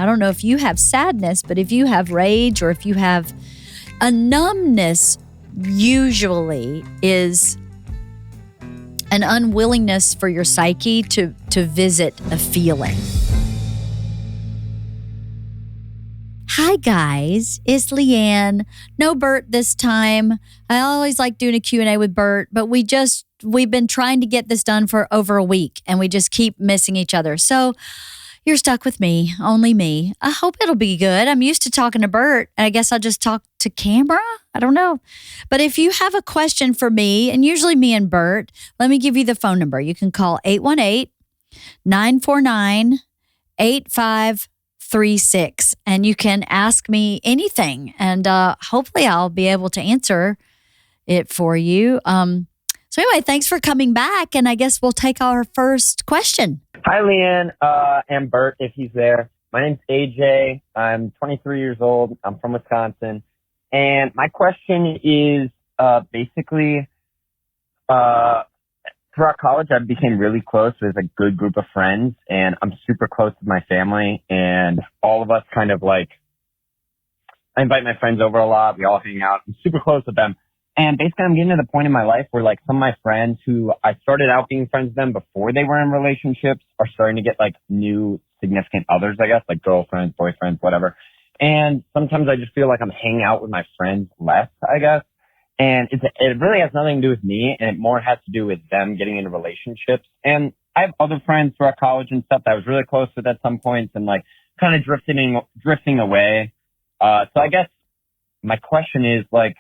I don't know if you have sadness, but if you have rage or if you have a numbness, usually is an unwillingness for your psyche to visit a feeling. Hi guys, it's LeeAnn. No Bert this time. I always like doing a Q&A with Bert, but we've been trying to get this done for over a week and we just keep missing each other. So you're stuck with me, only me. I hope it'll be good. I'm used to talking to Bert. I guess I'll just talk to camera. I don't know. But if you have a question for me, and usually me and Bert, let me give you the phone number. You can call 818-949-8536 and you can ask me anything. And hopefully I'll be able to answer it for you. So anyway, thanks for coming back. And I guess we'll take our first question. Hi, LeeAnn, and Bert, if he's there. My name's AJ. I'm 23 years old. I'm from Wisconsin. And my question is basically, throughout college, I became really close with a good group of friends. And I'm super close with my family. And all of us kind of like, I invite my friends over a lot. We all hang out. I'm super close with them. And basically, I'm getting to the point in my life where, like, some of my friends who I started out being friends with them before they were in relationships are starting to get, like, new significant others, I guess, like girlfriends, boyfriends, whatever. And sometimes I just feel like I'm hanging out with my friends less, I guess. And it really has nothing to do with me, and it more has to do with them getting into relationships. And I have other friends throughout college and stuff that I was really close with at some points and, like, kind of drifting away. So I guess my question is, like,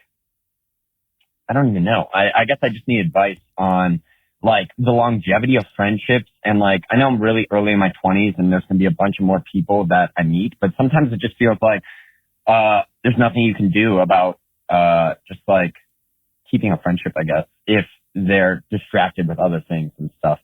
I don't even know. I guess I just need advice on, like, the longevity of friendships. And, like, I know I'm really early in my 20s and there's going to be a bunch of more people that I meet, but sometimes it just feels like there's nothing you can do about just, like, keeping a friendship, I guess, if they're distracted with other things and stuff.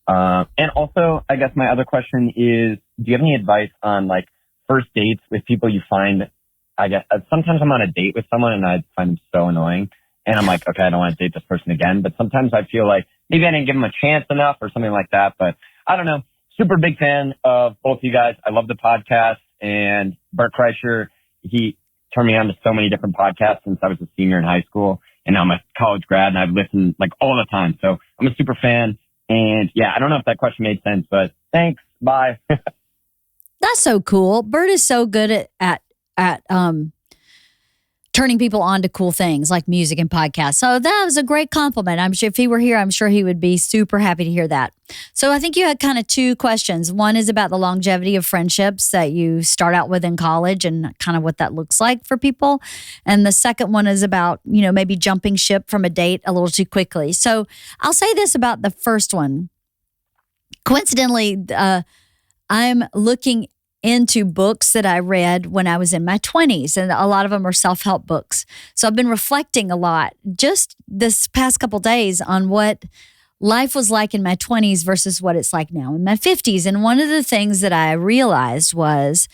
And also, I guess my other question is, do you have any advice on, like, first dates with people you find, I guess, sometimes I'm on a date with someone and I find them so annoying. And I'm like, okay, I don't want to date this person again. But sometimes I feel like maybe I didn't give them a chance enough or something like that. But I don't know. Super big fan of both you guys. I love the podcast. And Bert Kreischer, he turned me on to so many different podcasts since I was a senior in high school. And now I'm a college grad and I've listened like all the time. So I'm a super fan. And yeah, I don't know if that question made sense, but thanks. Bye. That's so cool. Bert is so good at turning people on to cool things like music and podcasts. So that was a great compliment. I'm sure if he were here, I'm sure he would be super happy to hear that. So I think you had kind of two questions. One is about the longevity of friendships that you start out with in college and kind of what that looks like for people. And the second one is about, maybe jumping ship from a date a little too quickly. So I'll say this about the first one. Coincidentally, I'm looking into books that I read when I was in my 20s, and a lot of them are self-help books. So I've been reflecting a lot just this past couple days on what life was like in my 20s versus what it's like now in my 50s. And one of the things that I realized was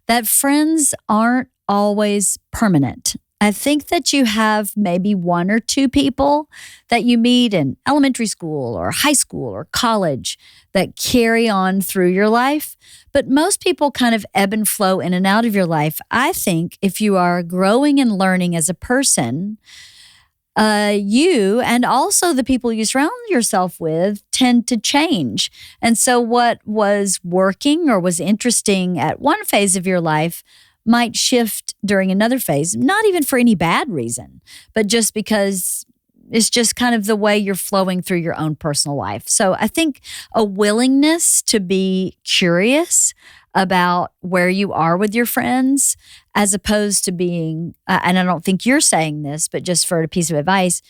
that friends aren't always permanent. I think that you have maybe one or two people that you meet in elementary school or high school or college that carry on through your life. But most people kind of ebb and flow in and out of your life. I think if you are growing and learning as a person, you and also the people you surround yourself with tend to change. And so what was working or was interesting at one phase of your life might shift during another phase, not even for any bad reason, but just because it's just kind of the way you're flowing through your own personal life. So I think a willingness to be curious about where you are with your friends, as opposed to being, and I don't think you're saying this, but just for a piece of advice,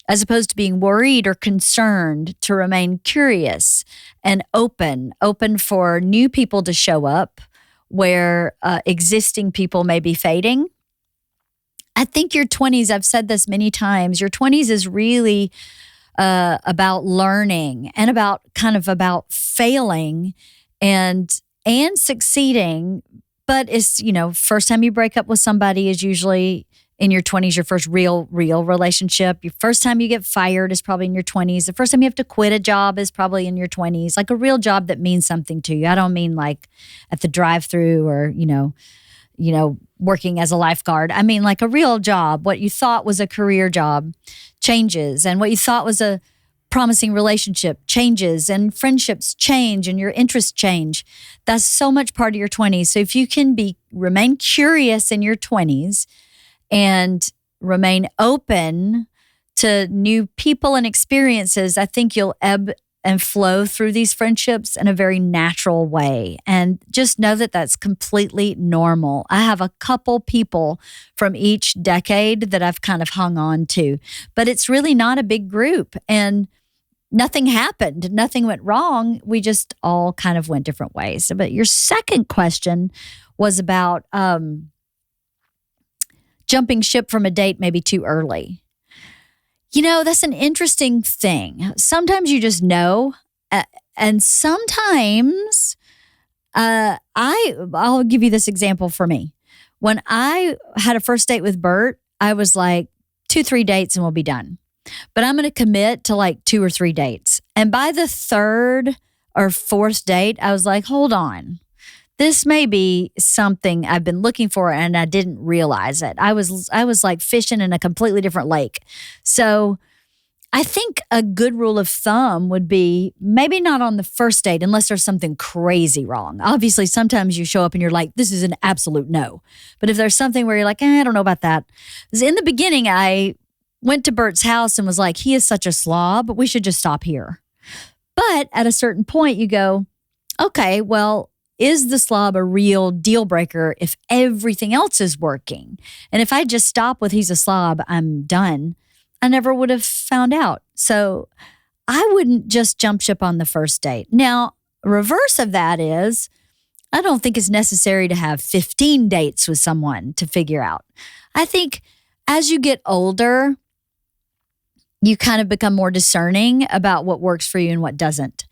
as opposed to being worried or concerned, to remain curious and open for new people to show up where existing people may be fading. I think your 20s, I've said this many times, your 20s is really about learning and about failing and succeeding. But it's, first time you break up with somebody is usually in your 20s, your first real relationship. Your first time you get fired is probably in your 20s. The first time you have to quit a job is probably in your 20s. Like a real job that means something to you. I don't mean like at the drive-through or, working as a lifeguard. I mean like a real job. What you thought was a career job changes, and what you thought was a promising relationship changes, and friendships change, and your interests change. That's so much part of your 20s. So if you can remain curious in your 20s and remain open to new people and experiences, I think you'll ebb and flow through these friendships in a very natural way. And just know that that's completely normal. I have a couple people from each decade that I've kind of hung on to, but it's really not a big group. And nothing happened. Nothing went wrong. We just all kind of went different ways. But your second question was about jumping ship from a date maybe too early. That's an interesting thing. Sometimes you just know, and sometimes I'll give you this example for me. When I had a first date with Bert, I was like 2-3 dates and we'll be done. But I'm going to commit to like 2 or 3 dates. And by the third or fourth date, I was like, hold on. This may be something I've been looking for and I didn't realize it. I was like fishing in a completely different lake. So I think a good rule of thumb would be maybe not on the first date unless there's something crazy wrong. Obviously, sometimes you show up and you're like, this is an absolute no. But if there's something where you're like, I don't know about that. Because in the beginning, I went to Bert's house and was like, he is such a slob, we should just stop here. But at a certain point, you go, okay, well, is the slob a real deal breaker if everything else is working? And if I just stop with he's a slob, I'm done, I never would have found out. So I wouldn't just jump ship on the first date. Now, reverse of that is, I don't think it's necessary to have 15 dates with someone to figure out. I think as you get older, you kind of become more discerning about what works for you and what doesn't.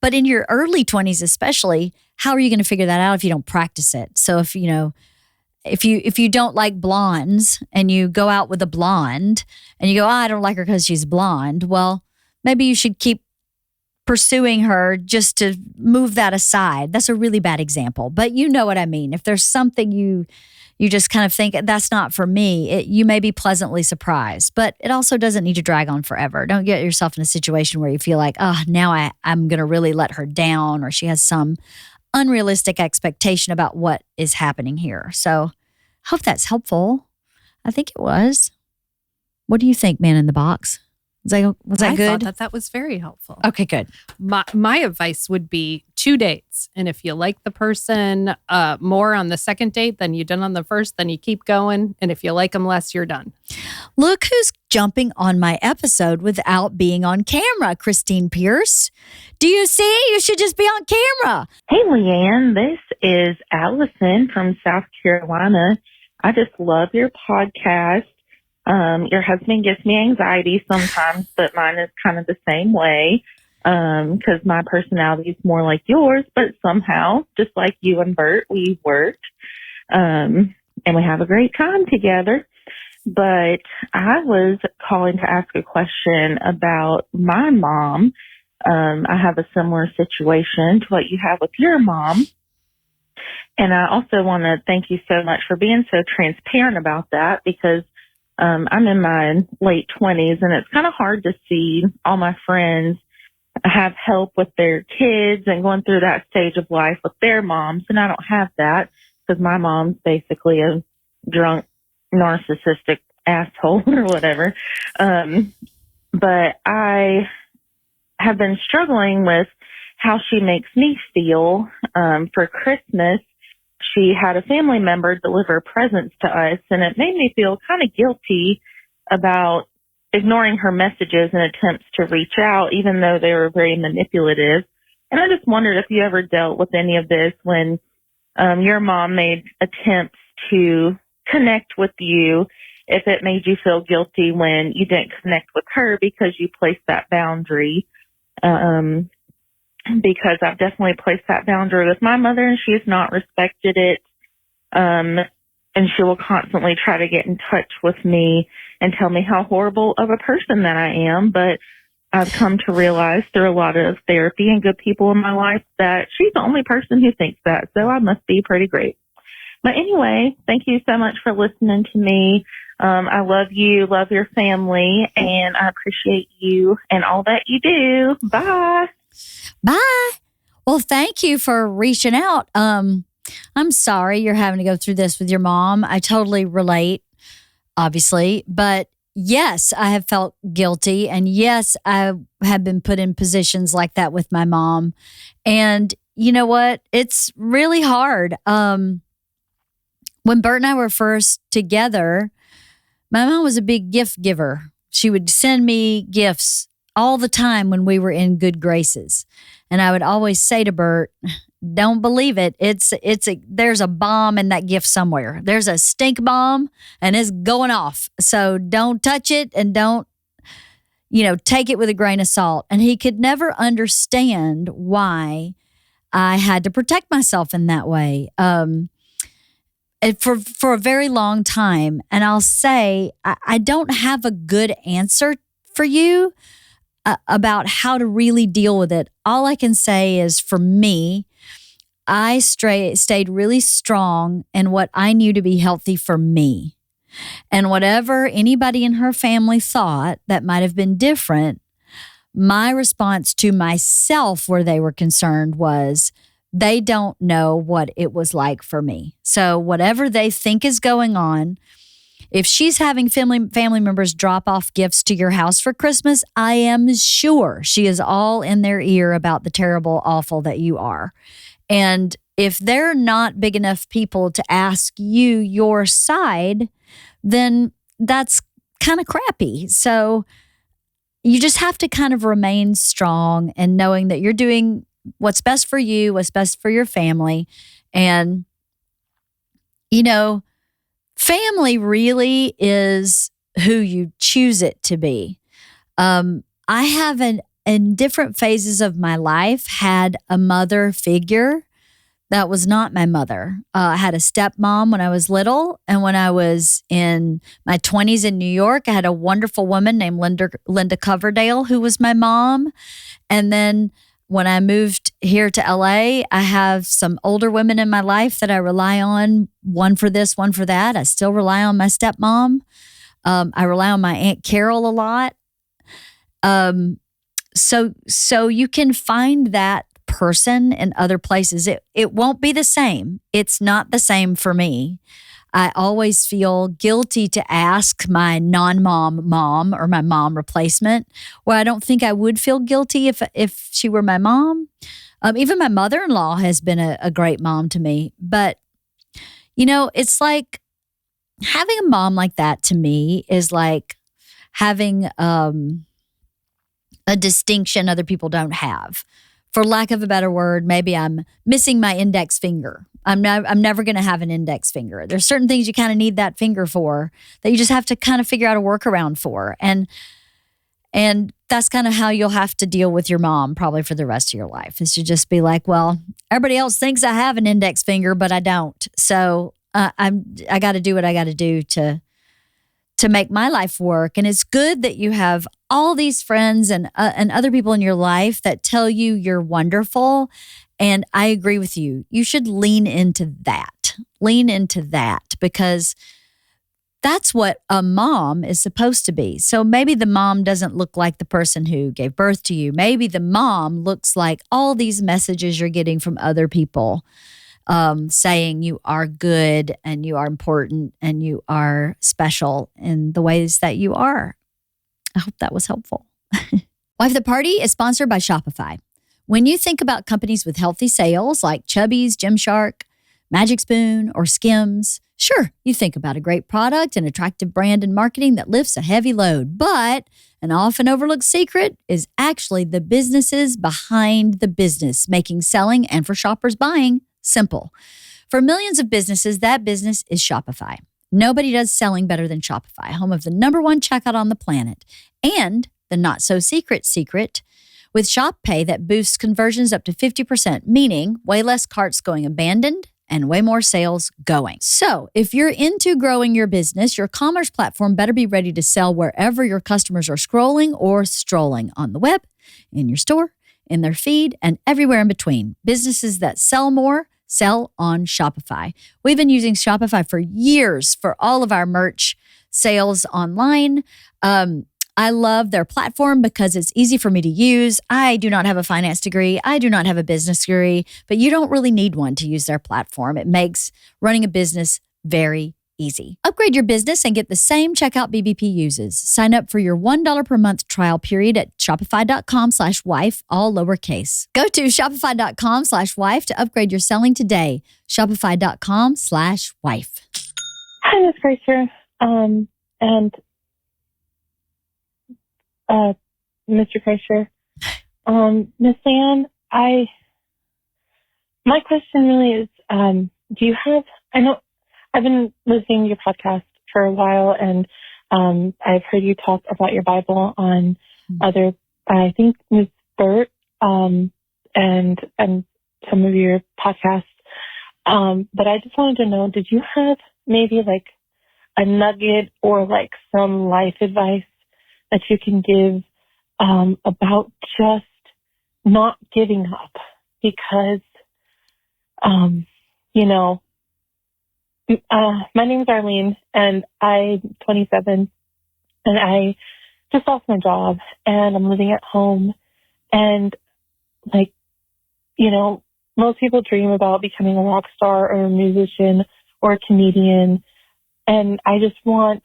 But in your early 20s especially, how are you going to figure that out if you don't practice it? So if you don't like blondes and you go out with a blonde and you go, I don't like her because she's blonde, well, maybe you should keep pursuing her just to move that aside. That's a really bad example, but you know what I mean. If there's something you just kind of think that's not for me, you may be pleasantly surprised, but it also doesn't need to drag on forever. Don't get yourself in a situation where you feel like, now I'm going to really let her down, or she has some unrealistic expectation about what is happening here. So I hope that's helpful. I think it was. What do you think, man in the box? Was that good? I thought that was very helpful. Okay, good. My advice would be 2 dates. And if you like the person more on the second date than you did on the first, then you keep going. And if you like them less, you're done. Look who's jumping on my episode without being on camera, Christine Pierce. Do you see? You should just be on camera. Hey, LeeAnn. This is Allison from South Carolina. I just love your podcast. Your husband gives me anxiety sometimes, but mine is kind of the same way, because my personality is more like yours, but somehow, just like you and Bert, we worked, and we have a great time together. But I was calling to ask a question about my mom. I have a similar situation to what you have with your mom. And I also want to thank you so much for being so transparent about that, because I'm in my late 20s, and it's kind of hard to see all my friends have help with their kids and going through that stage of life with their moms. And I don't have that because my mom's basically a drunk, narcissistic asshole or whatever. But I have been struggling with how she makes me feel. For Christmas, she had a family member deliver presents to us, and it made me feel kind of guilty about ignoring her messages and attempts to reach out, even though they were very manipulative. And I just wondered if you ever dealt with any of this when your mom made attempts to connect with you, if it made you feel guilty when you didn't connect with her because you placed that boundary. Because I've definitely placed that boundary with my mother, and she has not respected it. and she will constantly try to get in touch with me and tell me how horrible of a person that I am. But I've come to realize through a lot of therapy and good people in my life that she's the only person who thinks that. So I must be pretty great. But anyway, thank you so much for listening to me. I love you, love your family, and I appreciate you and all that you do. Bye. Bye. Well, thank you for reaching out. I'm sorry you're having to go through this with your mom. I totally relate, obviously. But yes, I have felt guilty. And yes, I have been put in positions like that with my mom. And you know what? It's really hard. When Bert and I were first together, my mom was a big gift giver. She would send me gifts all the time when we were in good graces. And I would always say to Bert, don't believe it. There's a bomb in that gift somewhere. There's a stink bomb and it's going off. So don't touch it and don't, take it with a grain of salt. And he could never understand why I had to protect myself in that way. For a very long time. And I'll say, I don't have a good answer for you about how to really deal with it. All I can say is, for me, I stayed really strong in what I knew to be healthy for me. And whatever anybody in her family thought that might have been different, my response to myself where they were concerned was, they don't know what it was like for me. So whatever they think is going on, if she's having family members drop off gifts to your house for Christmas, I am sure she is all in their ear about the terrible, awful that you are. And if they're not big enough people to ask you your side, then that's kind of crappy. So you just have to kind of remain strong and knowing that you're doing what's best for you, what's best for your family. And, family really is who you choose it to be. I have in different phases of my life had a mother figure that was not my mother. I had a stepmom when I was little. And when I was in my 20s in New York, I had a wonderful woman named Linda Coverdale, who was my mom. And then when I moved here to LA, I have some older women in my life that I rely on, one for this, one for that. I still rely on my stepmom. I rely on my Aunt Carol a lot. So you can find that person in other places. It won't be the same. It's not the same for me. I always feel guilty to ask my non-mom mom or my mom replacement, where I don't think I would feel guilty if she were my mom. Even my mother-in-law has been a great mom to me. But, it's like having a mom like that to me is like having a distinction other people don't have. For lack of a better word, maybe I'm missing my index finger. I'm never going to have an index finger. There's certain things you kind of need that finger for that you just have to kind of figure out a workaround for. And that's kind of how you'll have to deal with your mom probably for the rest of your life, is to just be like, well, everybody else thinks I have an index finger, but I don't. So I got to do what I got to do to make my life work. And it's good that you have all these friends and other people in your life that tell you you're wonderful. And I agree with you. You should lean into that. Lean into that, because that's what a mom is supposed to be. So maybe the mom doesn't look like the person who gave birth to you. Maybe the mom looks like all these messages you're getting from other people, saying you are good and you are important and you are special in the ways that you are. I hope that was helpful. Wife the Party is sponsored by Shopify. When you think about companies with healthy sales like Chubby's, Gymshark, Magic Spoon, or Skims, sure, you think about a great product and attractive brand and marketing that lifts a heavy load. But an often overlooked secret is actually the businesses behind the business, making selling and for shoppers buying simple. For millions of businesses, that business is Shopify. Nobody does selling better than Shopify, home of the #1 checkout on the planet. And the not-so-secret secret, with Shop Pay that boosts conversions up to 50%, meaning way less carts going abandoned and way more sales going. So if you're into growing your business, your commerce platform better be ready to sell wherever your customers are scrolling or strolling, on the web, in your store, in their feed, and everywhere in between. Businesses that sell more sell on Shopify. We've been using Shopify for years for all of our merch sales online. I love their platform because it's easy for me to use. I do not have a finance degree. I do not have a business degree, but you don't really need one to use their platform. It makes running a business very easy. Upgrade your business and get the same checkout BBP uses. Sign up for your $1 per month trial period at shopify.com/wife, all lowercase. Go to shopify.com/wife to upgrade your selling today. Shopify.com/wife. Hi, Ms. Kreischer. And Mr. Kreischer. Miss LeeAnn, my question really is, do you have, I know I've been listening to your podcast for a while, and I've heard you talk about your Bible on other, I think with Bert, and some of your podcasts. But I just wanted to know, did you have maybe like a nugget or like some life advice that you can give about just not giving up? Because, my name is Arlene, and I'm 27, and I just lost my job, and I'm living at home, and most people dream about becoming a rock star or a musician or a comedian, and I just want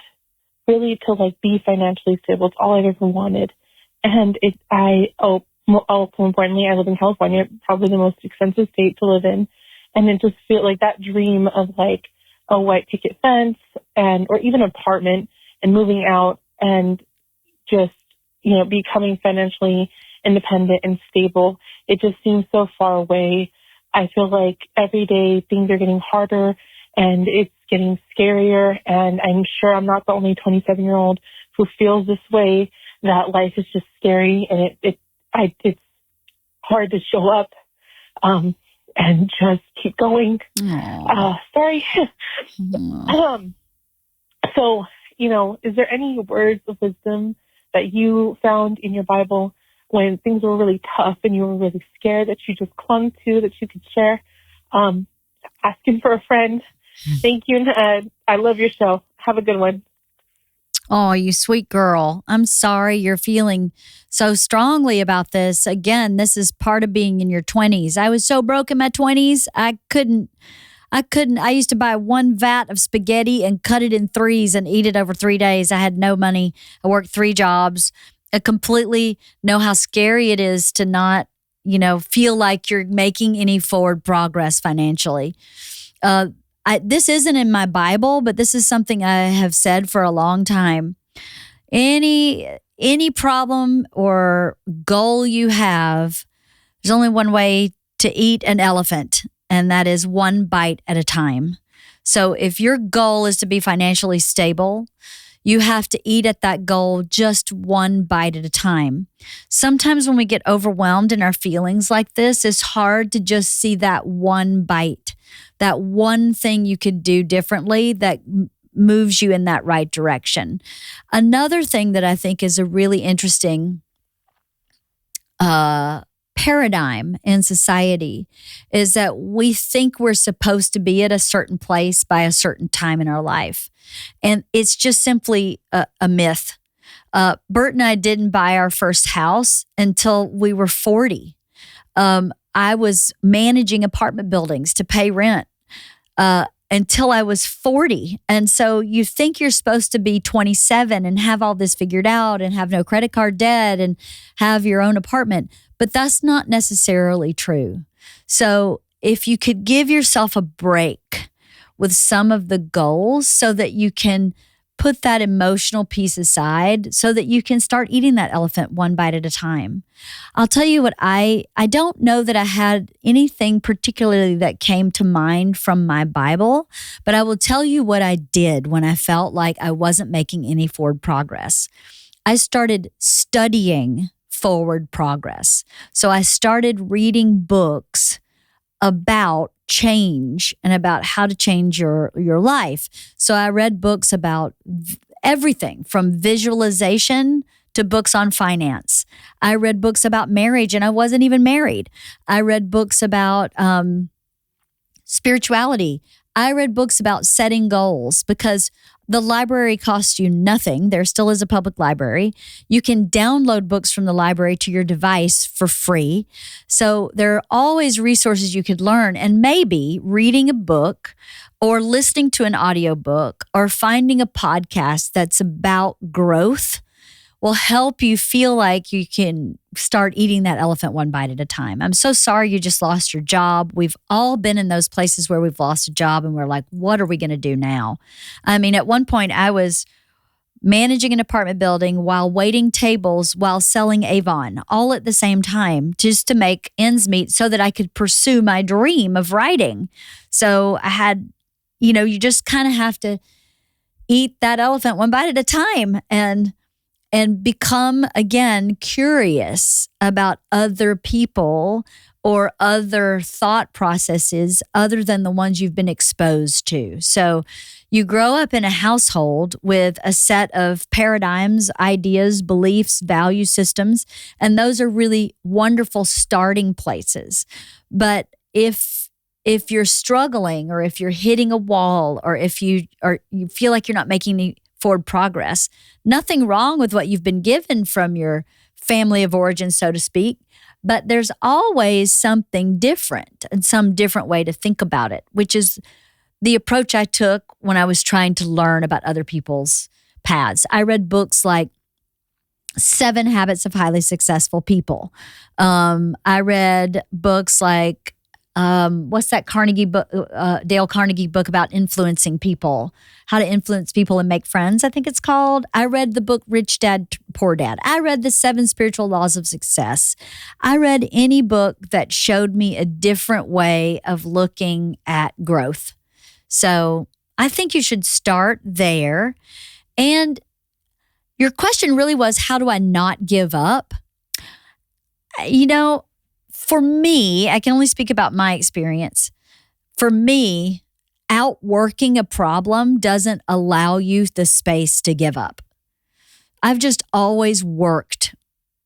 really to be financially stable. It's all I've ever wanted. And also importantly, I live in California, probably the most expensive state to live in. And it just feel like that dream of a white picket fence or even apartment and moving out and just, becoming financially independent and stable. It just seems so far away. I feel like every day things are getting harder and it's getting scarier. And I'm sure I'm not the only 27-year-old who feels this way, that life is just scary and it's hard to show up and just keep going. Sorry. So, is there any words of wisdom that you found in your Bible when things were really tough and you were really scared that you just clung to, that you could share? Asking for a friend. Thank you. I love your show. Have a good one. Oh, you sweet girl. I'm sorry you're feeling so strongly about this. Again, this is part of being in your 20s. I was so broke in my 20s, I couldn't. I used to buy one vat of spaghetti and cut it in threes and eat it over 3 days. I had no money. I worked 3 jobs. I completely know how scary it is to not, feel like you're making any forward progress financially. This isn't in my Bible, but this is something I have said for a long time. Any problem or goal you have, there's only one way to eat an elephant, and that is one bite at a time. So if your goal is to be financially stable, you have to eat at that goal just one bite at a time. Sometimes when we get overwhelmed in our feelings like this, it's hard to just see that one bite, that one thing you could do differently that moves you in that right direction. Another thing that I think is a really interesting paradigm in society is that we think we're supposed to be at a certain place by a certain time in our life. And it's just simply a myth. Bert and I didn't buy our first house until we were 40. I was managing apartment buildings to pay rent until I was 40. And so you think you're supposed to be 27 and have all this figured out and have no credit card debt and have your own apartment. But that's not necessarily true. So if you could give yourself a break with some of the goals so that you can put that emotional piece aside so that you can start eating that elephant one bite at a time. I'll tell you what, I don't know that I had anything particularly that came to mind from my Bible, but I will tell you what I did when I felt like I wasn't making any forward progress. I started studying forward progress. So I started reading books about change and about how to change your life. So I read books about everything from visualization to books on finance. I read books about marriage, and I wasn't even married. I read books about spirituality. I read books about setting goals because the library costs you nothing. There still is a public library. You can download books from the library to your device for free. So there are always resources you could learn, and maybe reading a book or listening to an audiobook or finding a podcast that's about growth will help you feel like you can start eating that elephant one bite at a time. I'm so sorry you just lost your job. We've all been in those places where we've lost a job and we're like, what are we going to do now? I mean, at one point I was managing an apartment building while waiting tables while selling Avon all at the same time just to make ends meet so that I could pursue my dream of writing. So I had, you just kind of have to eat that elephant one bite at a time and become, again, curious about other people or other thought processes other than the ones you've been exposed to. So you grow up in a household with a set of paradigms, ideas, beliefs, value systems, and those are really wonderful starting places. But if you're struggling or if you're hitting a wall or if you feel like you're not making any forward progress, nothing wrong with what you've been given from your family of origin, so to speak, but there's always something different and some different way to think about it, which is the approach I took when I was trying to learn about other people's paths. I read books like 7 Habits of Highly Successful People. I read books like what's that Carnegie book, Dale Carnegie book about influencing people, how to influence people and make friends, I think it's called. I read the book Rich Dad, Poor Dad. I read the 7 Spiritual Laws of Success. I read any book that showed me a different way of looking at growth. So I think you should start there. And your question really was, how do I not give up? For me, I can only speak about my experience. For me, outworking a problem doesn't allow you the space to give up. I've just always worked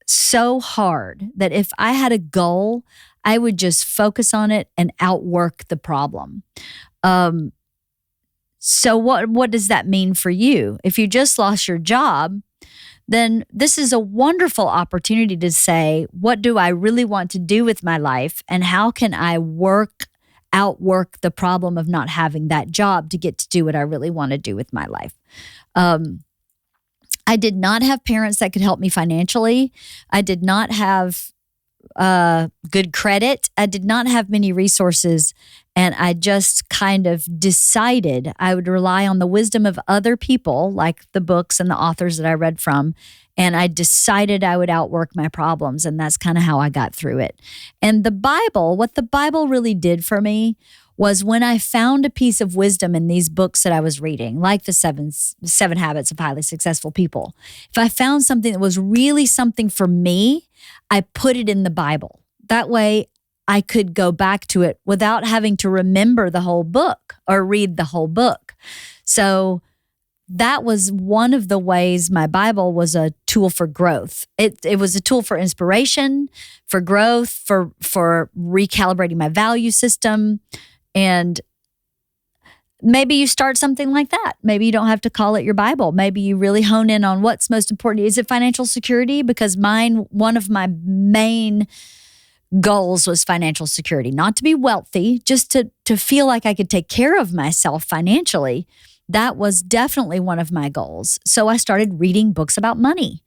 so hard that if I had a goal, I would just focus on it and outwork the problem. So what does that mean for you? If you just lost your job, then this is a wonderful opportunity to say, what do I really want to do with my life? And how can I outwork the problem of not having that job to get to do what I really want to do with my life? I did not have parents that could help me financially. I did not have good credit. I did not have many resources. And I just kind of decided I would rely on the wisdom of other people, like the books and the authors that I read from. And I decided I would outwork my problems. And that's kind of how I got through it. And the Bible, what the Bible really did for me was when I found a piece of wisdom in these books that I was reading, like the seven Habits of Highly Successful People. If I found something that was really something for me, I put it in the Bible. That way I could go back to it without having to remember the whole book or read the whole book. So that was one of the ways my Bible was a tool for growth. It was a tool for inspiration, for growth, for recalibrating my value system. And maybe you start something like that. Maybe you don't have to call it your Bible. Maybe you really hone in on what's most important. Is it financial security? Because one of my main goals was financial security, not to be wealthy, just to feel like I could take care of myself financially. That was definitely one of my goals. So I started reading books about money,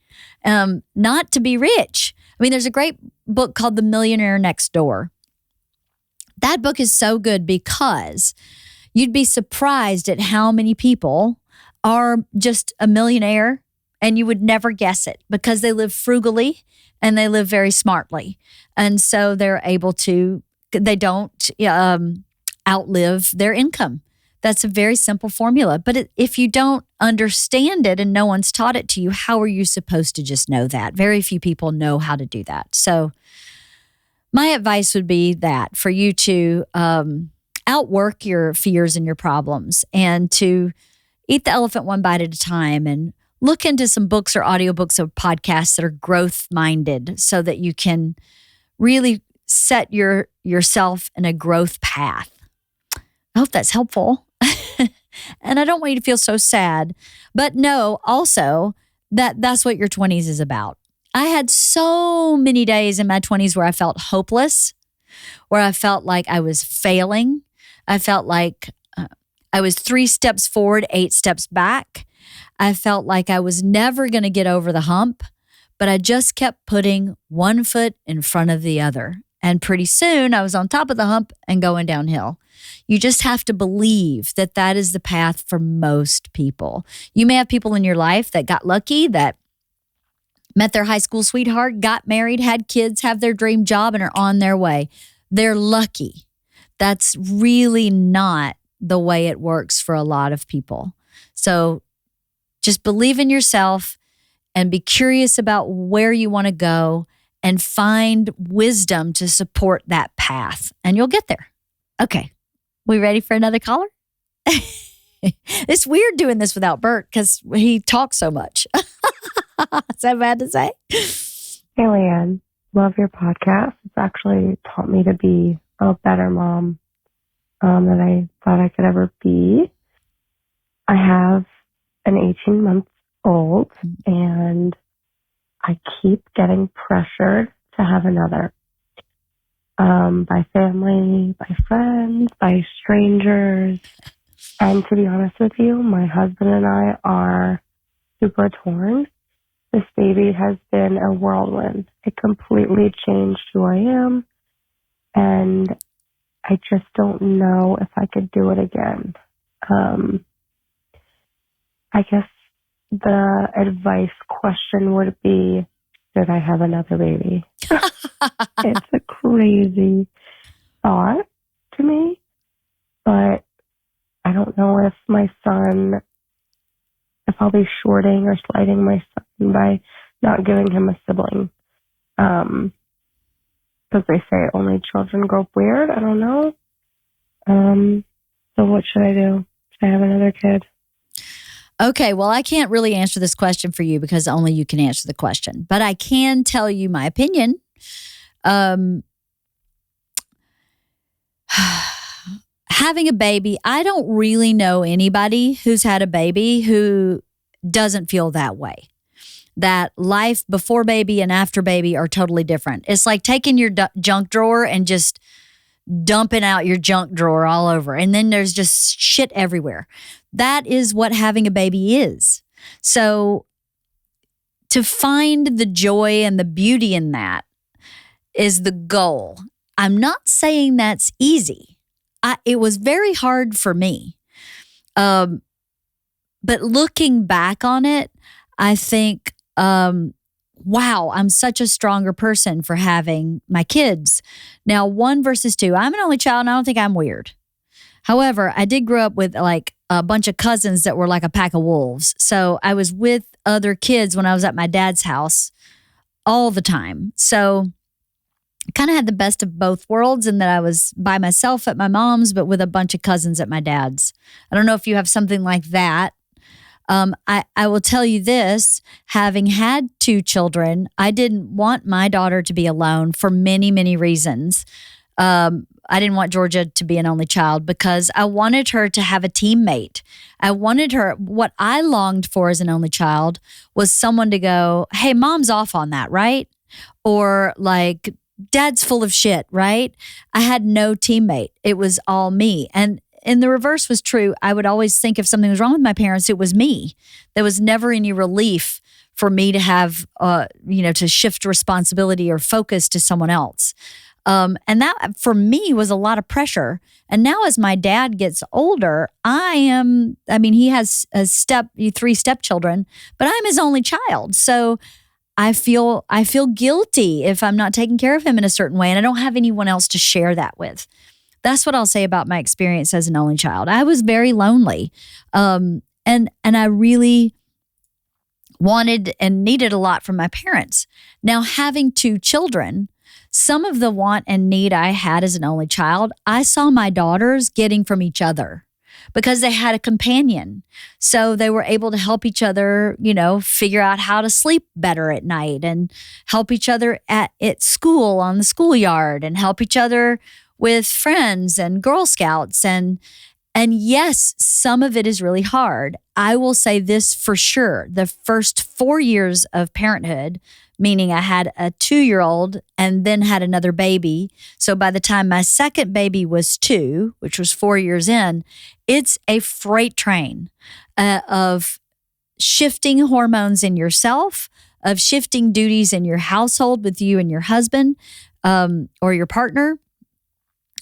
not to be rich. I mean, there's a great book called The Millionaire Next Door. That book is so good because you'd be surprised at how many people are just a millionaire and you would never guess it because they live frugally and they live very smartly. And so they're able to, they don't outlive their income. That's a very simple formula. But if you don't understand it and no one's taught it to you, how are you supposed to just know that? Very few people know how to do that. So my advice would be that for you to outwork your fears and your problems, and to eat the elephant one bite at a time, and look into some books or audiobooks or podcasts that are growth minded so that you can really set yourself in a growth path. I hope that's helpful. And I don't want you to feel so sad, but know also that that's what your 20s is about. I had so many days in my 20s where I felt hopeless, where I felt like I was failing. I felt like I was 3 steps forward, 8 steps back. I felt like I was never going to get over the hump, but I just kept putting one foot in front of the other. And pretty soon I was on top of the hump and going downhill. You just have to believe that that is the path for most people. You may have people in your life that got lucky, that met their high school sweetheart, got married, had kids, have their dream job, and are on their way. They're lucky. That's really not the way it works for a lot of people. So just believe in yourself and be curious about where you want to go and find wisdom to support that path, and you'll get there. Okay. We ready for another caller? It's weird doing this without Bert because he talks so much. Is that bad to say? Hey, LeeAnn. Love your podcast. It's actually taught me to be a better mom than I thought I could ever be. I have an 18-month-old, and I keep getting pressured to have another. By family, by friends, by strangers. And to be honest with you, my husband and I are super torn. This baby has been a whirlwind. It completely changed who I am. And I just don't know if I could do it again. I guess the advice question would be, should I have another baby? It's a crazy thought to me, but I don't know if I'll be shorting or slighting my son by not giving him a sibling. Because they say only children grow up weird. I don't know. So what should I do? Should I have another kid? Okay, well, I can't really answer this question for you because only you can answer the question. But I can tell you my opinion. Having a baby, I don't really know anybody who's had a baby who doesn't feel that way. That life before baby and after baby are totally different. It's like taking your junk drawer and just dumping out your junk drawer all over. And then there's just shit everywhere. That is what having a baby is. So to find the joy and the beauty in that is the goal. I'm not saying that's easy. It was very hard for me. But looking back on it, I think, wow, I'm such a stronger person for having my kids. Now, 1 versus 2, I'm an only child and I don't think I'm weird. However, I did grow up with like a bunch of cousins that were like a pack of wolves. So I was with other kids when I was at my dad's house all the time. So I kind of had the best of both worlds in that I was by myself at my mom's, but with a bunch of cousins at my dad's. I don't know if you have something like that. I will tell you this, having had 2 children, I didn't want my daughter to be alone for many, many reasons. I didn't want Georgia to be an only child because I wanted her to have a teammate. I wanted her, what I longed for as an only child was someone to go, hey, mom's off on that, right? Or like, dad's full of shit, right? I had no teammate. It was all me. And the reverse was true. I would always think if something was wrong with my parents, it was me. There was never any relief for me to have, to shift responsibility or focus to someone else. And that for me was a lot of pressure. And now as my dad gets older, he has 3 stepchildren, but I'm his only child. So I feel guilty if I'm not taking care of him in a certain way. And I don't have anyone else to share that with. That's what I'll say about my experience as an only child. I was very lonely. And I really wanted and needed a lot from my parents. Now having 2 children, some of the want and need I had as an only child, I saw my daughters getting from each other because they had a companion. So they were able to help each other, figure out how to sleep better at night and help each other at school on the schoolyard and help each other with friends and Girl Scouts. And yes, some of it is really hard. I will say this for sure. The first 4 years of parenthood, meaning I had a 2-year-old and then had another baby. So by the time my second baby was 2, which was 4 years in, it's a freight train of shifting hormones in yourself, of shifting duties in your household with you and your husband or your partner,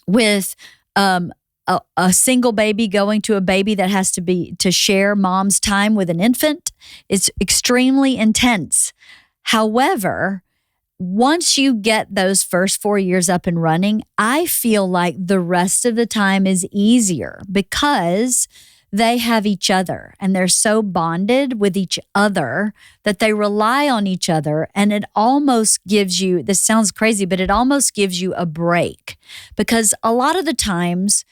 with a single baby going to a baby that has to share mom's time with an infant. It's extremely intense. However, once you get those first 4 years up and running, I feel like the rest of the time is easier because they have each other and they're so bonded with each other that they rely on each other. And it almost gives you, this sounds crazy, but it almost gives you a break because a lot of the times,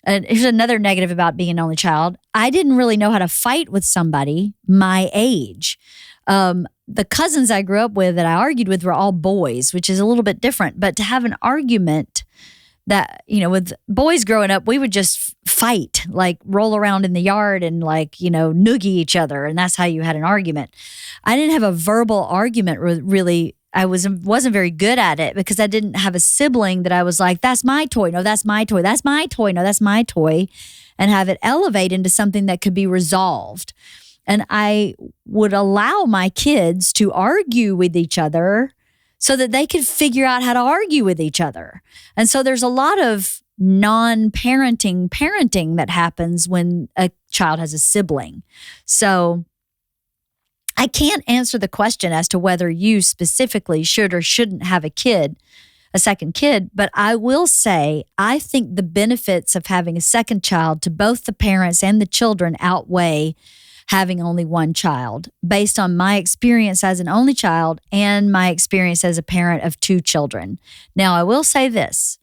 and here's another negative about being an only child, I didn't really know how to fight with somebody my age. The cousins I grew up with that I argued with were all boys, which is a little bit different. But to have an argument that, with boys growing up, we would just fight, like roll around in the yard and noogie each other. And that's how you had an argument. I didn't have a verbal argument really. I wasn't very good at it because I didn't have a sibling that I was like, that's my toy. No, that's my toy. That's my toy. No, that's my toy. And have it elevate into something that could be resolved. And I would allow my kids to argue with each other so that they could figure out how to argue with each other. And so there's a lot of parenting that happens when a child has a sibling. So I can't answer the question as to whether you specifically should or shouldn't have a second kid, but I will say I think the benefits of having a second child to both the parents and the children outweigh having only one child based on my experience as an only child and my experience as a parent of 2 children. Now, I will say this.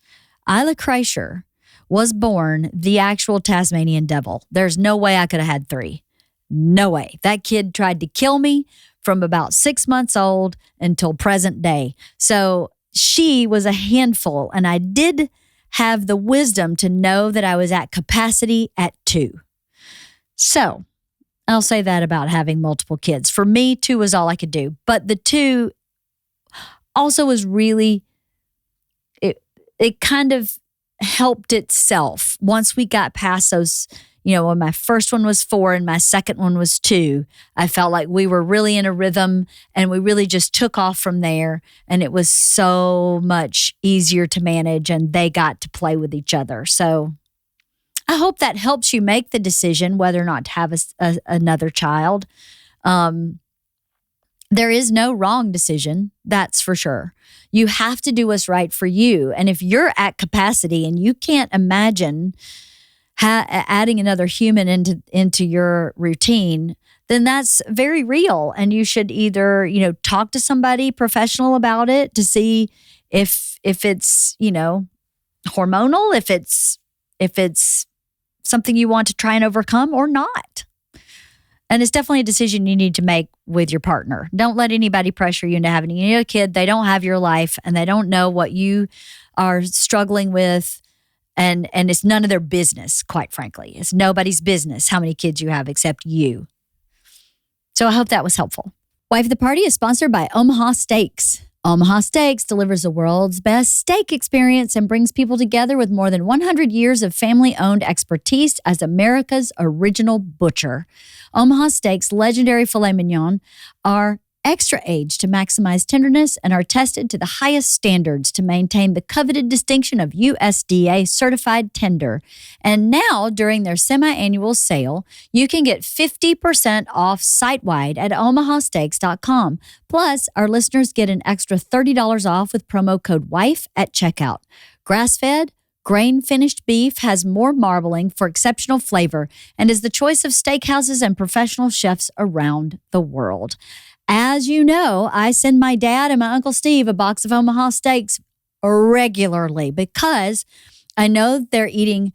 LeeAnn Kreischer was born the actual Tasmanian devil. There's no way I could have had 3. No way. That kid tried to kill me from about 6 months old until present day. So she was a handful, and I did have the wisdom to know that I was at capacity at 2. So I'll say that about having multiple kids. For me, 2 was all I could do. But the 2 also was really, it kind of helped itself. Once we got past those, when my first one was 4 and my second one was 2, I felt like we were really in a rhythm and we really just took off from there. And it was so much easier to manage and they got to play with each other. So I hope that helps you make the decision whether or not to have another child. There is no wrong decision, that's for sure. You have to do what's right for you. And if you're at capacity and you can't imagine adding another human into your routine, then that's very real. And you should either, talk to somebody professional about it to see if it's, hormonal, if it's something you want to try and overcome or not. And it's definitely a decision you need to make with your partner. Don't let anybody pressure you into having a kid. They don't have your life and they don't know what you are struggling with. And it's none of their business, quite frankly. It's nobody's business how many kids you have except you. So I hope that was helpful. Wife of the Party is sponsored by Omaha Steaks. Omaha Steaks delivers the world's best steak experience and brings people together with more than 100 years of family-owned expertise as America's original butcher. Omaha Steaks' legendary filet mignon are extra aged to maximize tenderness and are tested to the highest standards to maintain the coveted distinction of USDA certified tender. And now, during their semi-annual sale, you can get 50% off site-wide at omahasteaks.com. Plus, our listeners get an extra $30 off with promo code WIFE at checkout. Grass-fed, grain-finished beef has more marbling for exceptional flavor and is the choice of steakhouses and professional chefs around the world. As you know, I send my dad and my Uncle Steve a box of Omaha Steaks regularly because I know they're eating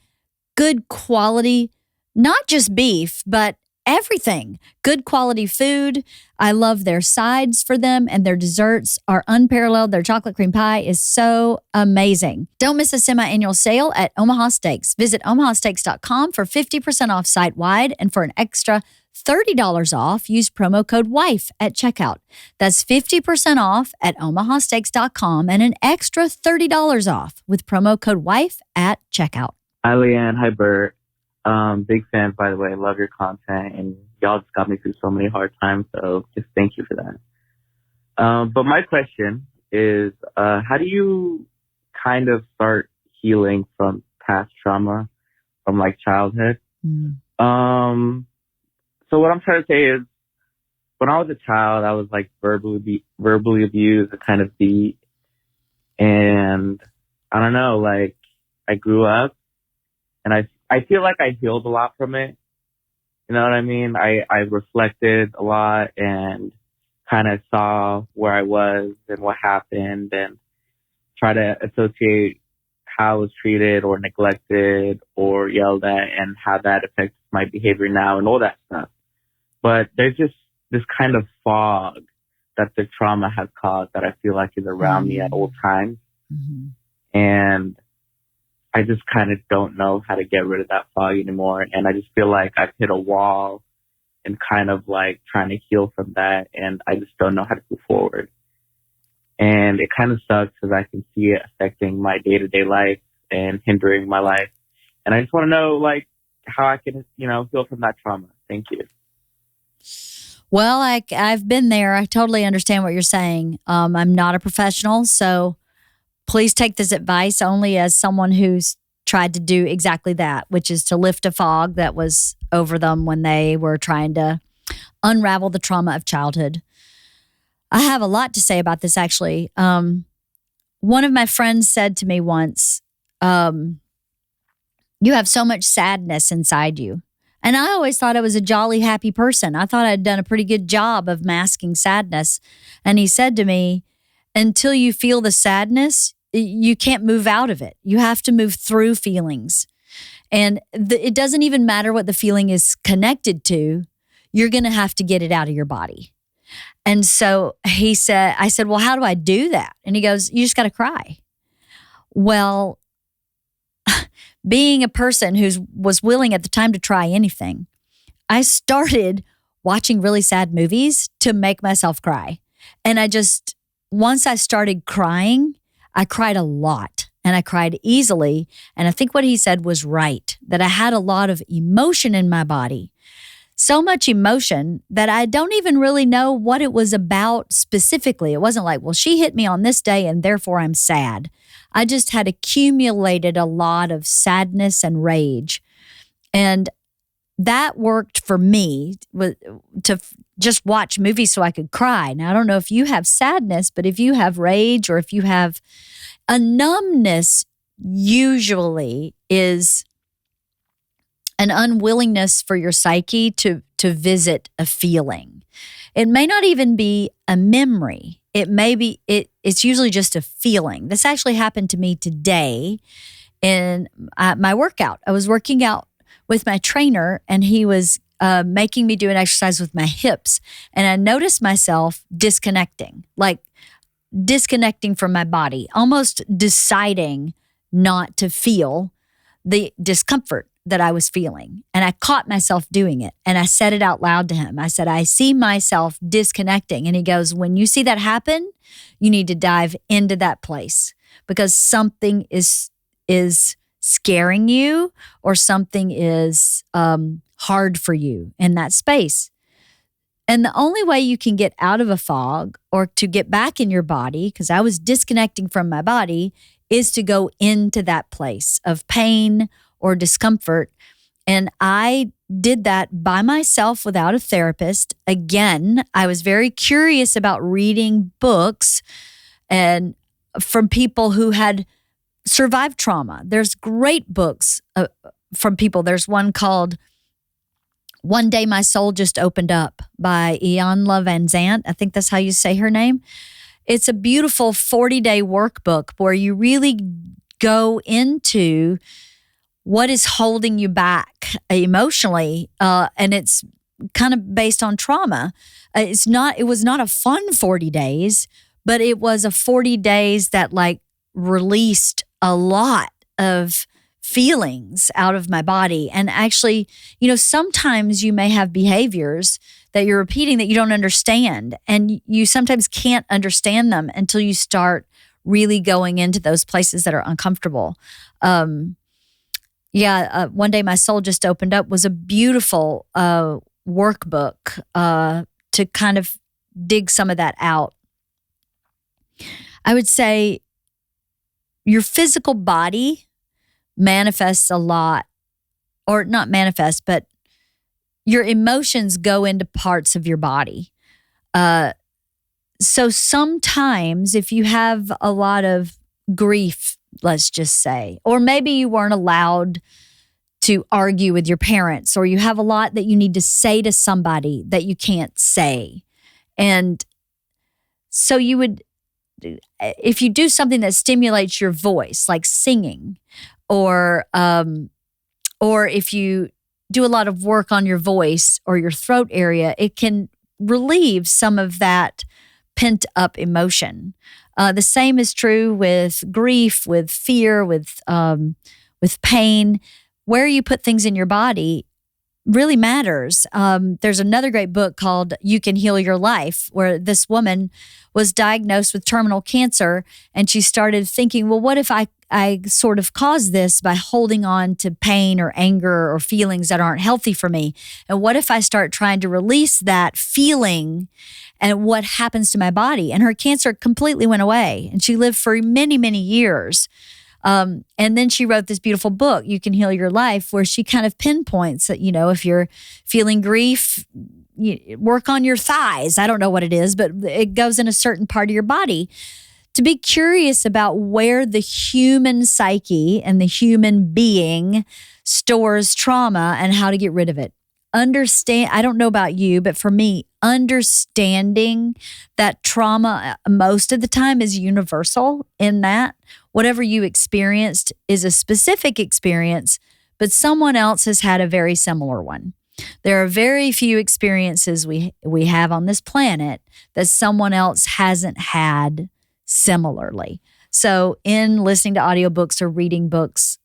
good quality, not just beef, but everything. Good quality food. I love their sides for them, and their desserts are unparalleled. Their chocolate cream pie is so amazing. Don't miss a semi-annual sale at Omaha Steaks. Visit omahasteaks.com for 50% off site-wide, and for an extra $30 off, use promo code WIFE at checkout. That's 50% off at omahasteaks.com and an extra $30 off with promo code WIFE at checkout. Hi, LeeAnn. Hi, Bert. Big fan, by the way. Love your content, and y'all just got me through so many hard times, so just thank you for that. But my question is, how do you kind of start healing from past trauma from like childhood? So what I'm trying to say is, when I was a child, I was like verbally abused and kind of beat, and I don't know, like I grew up, and I feel like I healed a lot from it. You know what I mean? I reflected a lot and kind of saw where I was and what happened, and try to associate how I was treated or neglected or yelled at and how that affects my behavior now and all that stuff. But there's just this kind of fog that the trauma has caused that I feel like is around me at all times. And I just kind of don't know how to get rid of that fog anymore. And I just feel like I've hit a wall and kind of like trying to heal from that. And I just don't know how to move forward. And it kind of sucks because I can see it affecting my day-to-day life and hindering my life. And I just want to know like how I can, heal from that trauma. Thank you. Well, I've been there. I totally understand what you're saying. I'm not a professional, so please take this advice only as someone who's tried to do exactly that, which is to lift a fog that was over them when they were trying to unravel the trauma of childhood. I have a lot to say about this, actually. One of my friends said to me once, you have so much sadness inside you. And I always thought I was a jolly, happy person. I thought I'd done a pretty good job of masking sadness. And he said to me, until you feel the sadness, you can't move out of it. You have to move through feelings. And it doesn't even matter what the feeling is connected to. You're going to have to get it out of your body. And so I said, well, how do I do that? And he goes, you just got to cry. Well, being a person who was willing at the time to try anything, I started watching really sad movies to make myself cry. And once I started crying, I cried a lot and I cried easily. And I think what he said was right, that I had a lot of emotion in my body. So much emotion that I don't even really know what it was about specifically. It wasn't like, well, she hit me on this day and therefore I'm sad. I just had accumulated a lot of sadness and rage. And that worked for me to just watch movies so I could cry. Now, I don't know if you have sadness, but if you have rage or if you have a numbness, usually is an unwillingness for your psyche to visit a feeling. It may not even be a memory. It may be, it's usually just a feeling. This actually happened to me today in my workout. I was working out with my trainer and he was making me do an exercise with my hips. And I noticed myself disconnecting from my body, almost deciding not to feel the discomfort that I was feeling. And I caught myself doing it. And I said it out loud to him. I said, I see myself disconnecting. And he goes, when you see that happen, you need to dive into that place because something is scaring you or something is hard for you in that space. And the only way you can get out of a fog or to get back in your body, because I was disconnecting from my body, is to go into that place of pain or discomfort. And I did that by myself without a therapist. Again, I was very curious about reading books and from people who had survived trauma. There's great books from people. There's one called One Day My Soul Just Opened Up by LeeAnn Kreischer. I think that's how you say her name. it's a beautiful 40-day workbook where you really go into what is holding you back emotionally, and it's kind of based on trauma. It was not a fun 40 days, but it was a 40 days that like released a lot of feelings out of my body. And actually, sometimes you may have behaviors that you're repeating that you don't understand, and you sometimes can't understand them until you start really going into those places that are uncomfortable. One day my soul just opened up was a beautiful workbook to kind of dig some of that out. I would say your physical body manifests a lot, or not manifests, but your emotions go into parts of your body. So sometimes if you have a lot of grief, let's just say, or maybe you weren't allowed to argue with your parents, or you have a lot that you need to say to somebody that you can't say. And so you would, if you do something that stimulates your voice, like singing, or if you do a lot of work on your voice or your throat area, it can relieve some of that pent up emotion. The same is true with grief, with fear, with pain. Where you put things in your body really matters. There's another great book called You Can Heal Your Life, where this woman was diagnosed with terminal cancer, and she started thinking, well, what if I sort of caused this by holding on to pain or anger or feelings that aren't healthy for me? And what if I start trying to release that feeling, and what happens to my body? And her cancer completely went away, and she lived for many, many years. And then she wrote this beautiful book, You Can Heal Your Life, where she kind of pinpoints that, if you're feeling grief, work on your thighs. I don't know what it is, but it goes in a certain part of your body. To be curious about where the human psyche and the human being stores trauma and how to get rid of it. Understand, I don't know about you, but for me, understanding that trauma most of the time is universal, in that whatever you experienced is a specific experience, but someone else has had a very similar one. There are very few experiences we have on this planet that someone else hasn't had similarly. So in listening to audiobooks or reading books,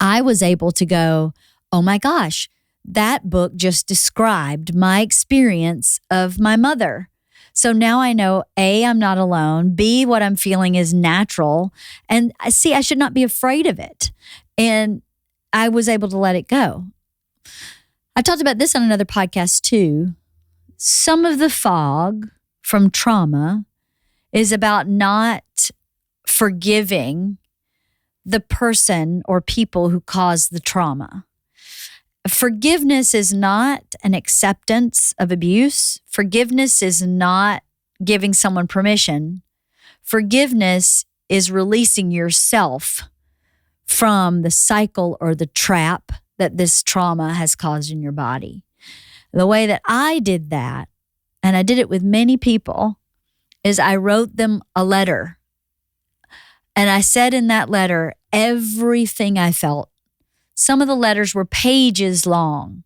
I was able to go, oh my gosh, that book just described my experience of my mother. So now I know, A, I'm not alone. B, what I'm feeling is natural. And I should not be afraid of it. And I was able to let it go. I talked about this on another podcast too. Some of the fog from trauma is about not forgiving the person or people who caused the trauma. Forgiveness is not an acceptance of abuse. Forgiveness is not giving someone permission. Forgiveness is releasing yourself from the cycle or the trap that this trauma has caused in your body. The way that I did that, and I did it with many people, is I wrote them a letter. And I said in that letter everything I felt. Some of the letters were pages long.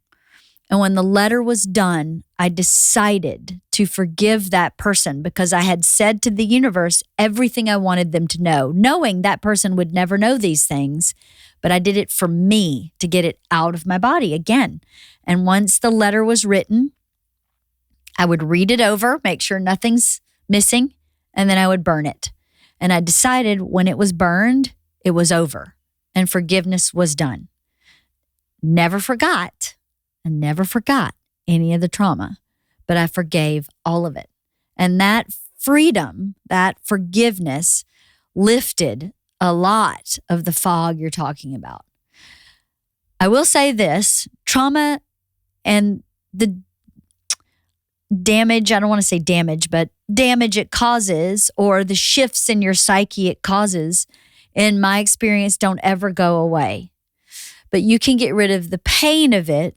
And when the letter was done, I decided to forgive that person because I had said to the universe everything I wanted them to know, knowing that person would never know these things. But I did it for me to get it out of my body again. And once the letter was written, I would read it over, make sure nothing's missing, and then I would burn it. And I decided when it was burned, it was over and forgiveness was done. Never forgot any of the trauma, but I forgave all of it. And that freedom, that forgiveness lifted a lot of the fog you're talking about. I will say this, trauma and the damage, I don't want to say damage, but damage it causes, or the shifts in your psyche it causes, in my experience, don't ever go away. But you can get rid of the pain of it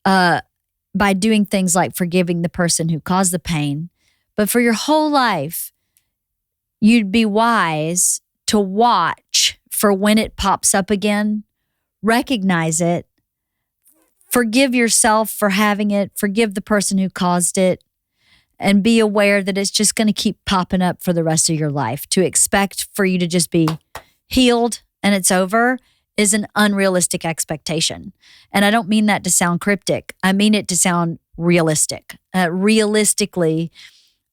by doing things like forgiving the person who caused the pain. But for your whole life, you'd be wise to watch for when it pops up again, recognize it, forgive yourself for having it, forgive the person who caused it, and be aware that it's just going to keep popping up for the rest of your life. To expect for you to just be healed and it's over is an unrealistic expectation. And I don't mean that to sound cryptic. I mean it to sound realistic. Realistically,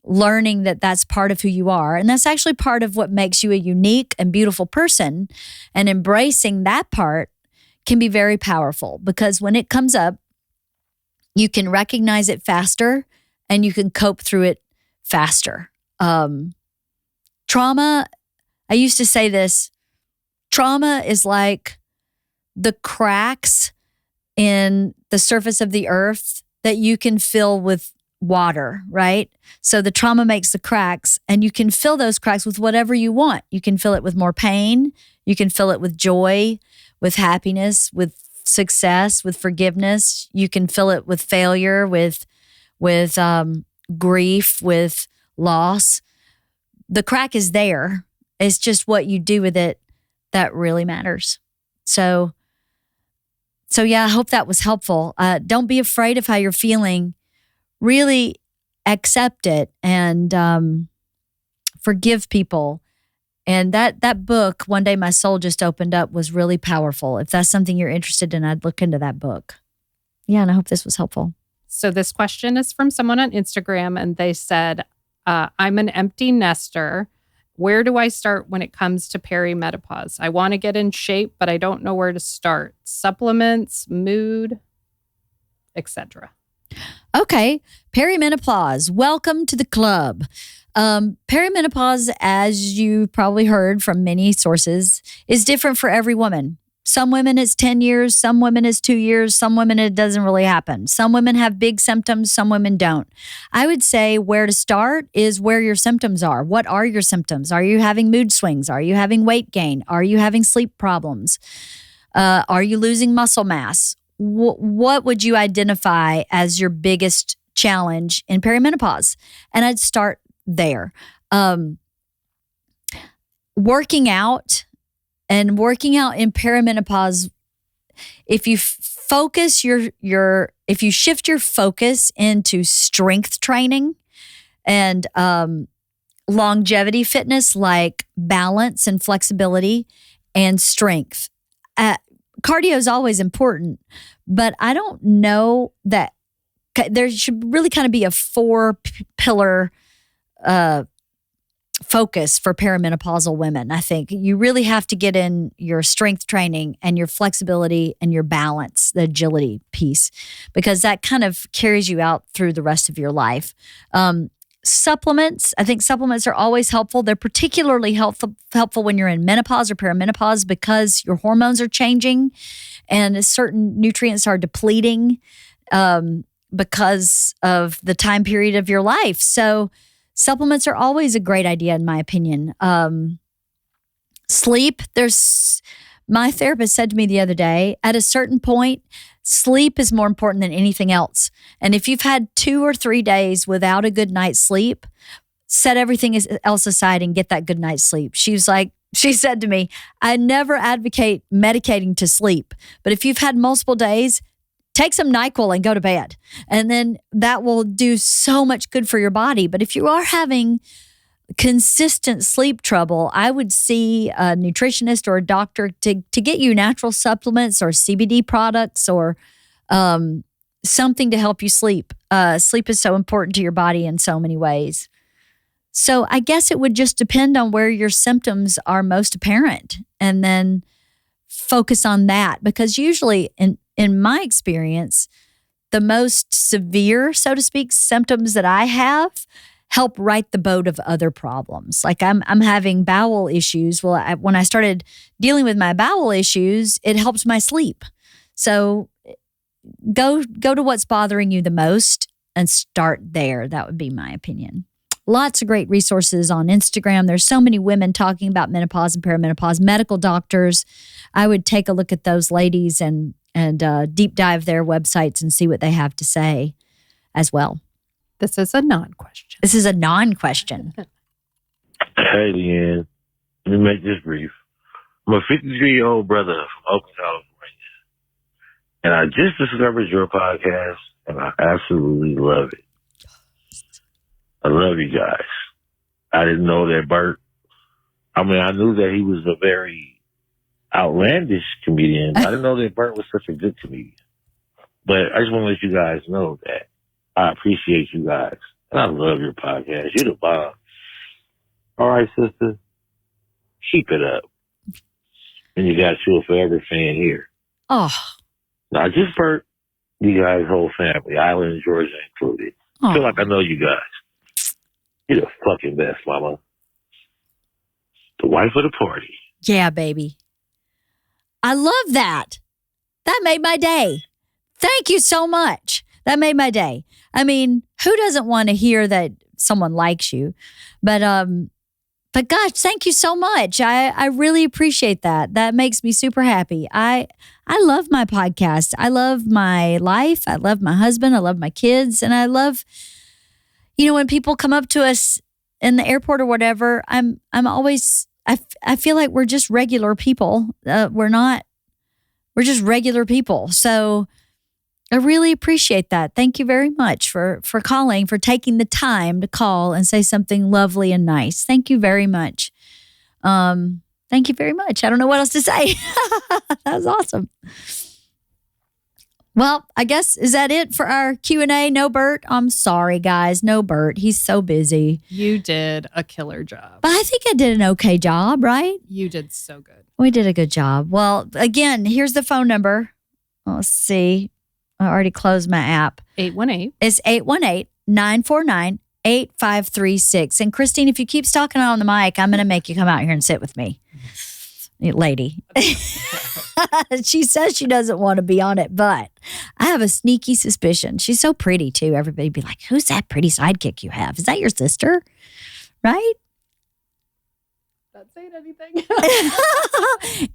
learning that that's part of who you are. And that's actually part of what makes you a unique and beautiful person. And embracing that part can be very powerful, because when it comes up, you can recognize it faster and you can cope through it faster. Trauma, I used to say this, trauma is like the cracks in the surface of the earth that you can fill with water, right? So the trauma makes the cracks, and you can fill those cracks with whatever you want. You can fill it with more pain. You can fill it with joy, with happiness, with success, with forgiveness. You can fill it with failure, with grief, with loss. The crack is there. It's just what you do with it that really matters. So yeah, I hope that was helpful. Don't be afraid of how you're feeling. Really accept it and forgive people. And that book, One Day My Soul Just Opened Up, was really powerful. If that's something you're interested in, I'd look into that book. Yeah, and I hope this was helpful. So this question is from someone on Instagram, and they said, I'm an empty nester. Where do I start when it comes to perimenopause? I want to get in shape, but I don't know where to start. Supplements, mood, etc. Okay, perimenopause. Welcome to the club. Perimenopause, as you probably heard from many sources, is different for every woman. Some women it's 10 years, some women it's 2 years, some women it doesn't really happen. Some women have big symptoms, some women don't. I would say where to start is where your symptoms are. What are your symptoms? Are you having mood swings? Are you having weight gain? Are you having sleep problems? Are you losing muscle mass? What would you identify as your biggest challenge in perimenopause? And I'd start there. Working out in perimenopause, if you focus if you shift your focus into strength training and longevity fitness, like balance and flexibility and strength. Cardio is always important, but I don't know that there should really kind of be a 4-pillar focus for perimenopausal women. I think you really have to get in your strength training and your flexibility and your balance, the agility piece, because that kind of carries you out through the rest of your life. Supplements, I think supplements are always helpful. They're particularly helpful when you're in menopause or perimenopause because your hormones are changing and certain nutrients are depleting because of the time period of your life. So supplements are always a great idea, in my opinion. Sleep, my therapist said to me the other day, at a certain point, sleep is more important than anything else. And if you've had 2 or 3 days without a good night's sleep, set everything else aside and get that good night's sleep. She said to me, I never advocate medicating to sleep, but if you've had multiple days, take some NyQuil and go to bed. And then that will do so much good for your body. But if you are having consistent sleep trouble, I would see a nutritionist or a doctor to get you natural supplements or CBD products or something to help you sleep. Sleep is so important to your body in so many ways. So I guess it would just depend on where your symptoms are most apparent, and then focus on that, because usually in my experience, the most severe, so to speak, symptoms that I have help right the boat of other problems. Like I'm having bowel issues. Well, when I started dealing with my bowel issues, it helped my sleep. So go to what's bothering you the most and start there. That would be my opinion. Lots of great resources on Instagram. There's so many women talking about menopause and perimenopause, medical doctors. I would take a look at those ladies and deep dive their websites and see what they have to say as well. This is a non-question. This is a non-question. Hey, LeeAnn. Let me make this brief. I'm a 53-year-old brother from Oakland, California. And I just discovered your podcast, and I absolutely love it. I love you guys. I didn't know that Bert, I knew that he was a very outlandish comedian. I didn't know that Bert was such a good comedian. But I just want to let you guys know that I appreciate you guys. And I love your podcast. You're the bomb. All right, sister. Keep it up. And you got you a forever fan here. Oh. Not just Bert, you guys' whole family, Island and Georgia included. I feel like I know you guys. You're the fucking best, mama. The wife of the party. Yeah, baby. I love that. That made my day. Thank you so much. That made my day. I mean, who doesn't want to hear that someone likes you? But gosh, thank you so much. I really appreciate that. That makes me super happy. I love my podcast. I love my life. I love my husband. I love my kids. And I love, when people come up to us in the airport or whatever, I'm always, I feel like we're just regular people. We're just regular people. So I really appreciate that. Thank you very much for calling, for taking the time to call and say something lovely and nice. Thank you very much. Thank you very much. I don't know what else to say. That was awesome. Well, I guess, is that it for our Q&A? No Bert? I'm sorry, guys. No Bert. He's so busy. You did a killer job. But I think I did an okay job, right? You did so good. We did a good job. Well, again, here's the phone number. Let's see. I already closed my app. 818. It's 818-949-8536. And Christine, if you keep talking on the mic, I'm going to make you come out here and sit with me. Lady. She says she doesn't want to be on it, but I have a sneaky suspicion. She's so pretty too. Everybody be like, who's that pretty sidekick you have? Is that your sister? Right? Not saying anything.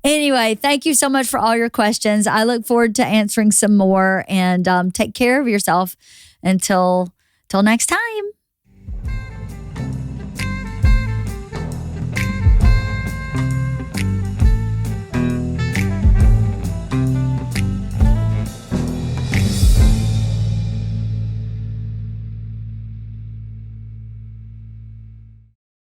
Anyway, thank you so much for all your questions. I look forward to answering some more, and take care of yourself until next time.